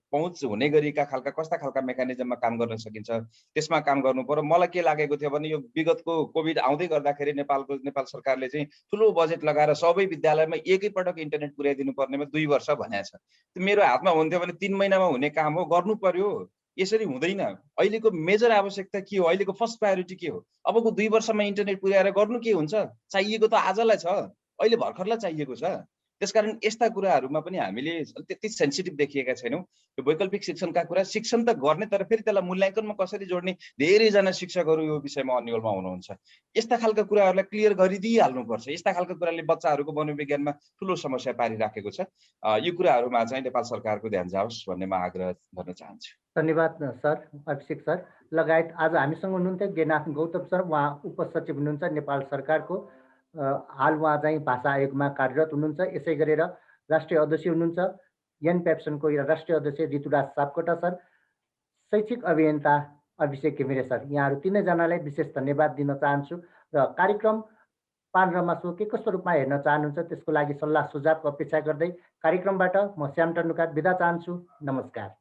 पहुँच हुने गरिका कस्ता खालका मेकानिजममा काम गर्न सकिन्छ त्यसमा काम गर्नु पर्यो। मलाई के लागेको थियो भने यो विगतको कोभिड आउँदै गर्दाखेरि नेपाल सरकारले चाहिँ ठुलो बजेट लगाएर सबै विद्यालयमा एकैपटक इन्टरनेट पुर्याइदिनु पर्नेमा 2 वर्ष भनेको छ। मेरो हातमा हुन्थ्यो भने 3 महिनामा हुने काम हो, गर्नु पर्यो। यसरी हुँदैन। अहिलेको मेजर आवश्यकता के हो? अहिलेको फर्स्ट प्रायोरिटी के हो? अबको 2 वर्षमा इन्टरनेट पुर्याएर गर्नु के हुन्छ? चाहिएको त आजलाई छ, अहिले भर्खरलाई चाहिएको छ। त्यसकारण यस्ता कुराहरूमा पनि हामीले त्यति सेन्सिटिभ देखिएका छैनौँ। यो वैकल्पिक शिक्षणका कुरा शिक्षण त गर्ने तर फेरि त्यसलाई मूल्याङ्कनमा कसरी जोड्ने धेरैजना शिक्षकहरू यो विषयमा अन्यलमा हुनुहुन्छ। यस्ता खालका कुराहरूलाई क्लियर गरिदिइहाल्नुपर्छ। यस्ता खालका कुराले बच्चाहरूको मनोविज्ञानमा ठुलो समस्या पारिराखेको छ। यो कुराहरूमा चाहिँ नेपाल सरकारको ध्यान जाओस् भन्ने म आग्रह गर्न चाहन्छु। धन्यवाद सर, अभिषेक सर लगायत आज हामीसँग हुनुहुन्थ्यो गेनाथ गौतम सर। उहाँ उपसचिव हुनुहुन्छ नेपाल सरकारको। हाल उहाँ चाहिँ भाषा आयोगमा कार्यरत हुनुहुन्छ। यसै गरेर राष्ट्रिय अध्यक्ष हुनुहुन्छ एनपेप्सनको राष्ट्रिय अध्यक्ष ऋतुराज सापकोटा सर, शैक्षिक अभियन्ता अभिषेक घिमिरे सर। यहाँहरू तीनैजनालाई विशेष धन्यवाद दिन चाहन्छु र कार्यक्रम पानरमा सो के कस्तो रूपमा हेर्न चाहनुहुन्छ त्यसको लागि सल्लाह सुझावको अपेक्षा गर्दै कार्यक्रमबाट म श्याम टन्डुका बिदा चाहन्छु। नमस्कार।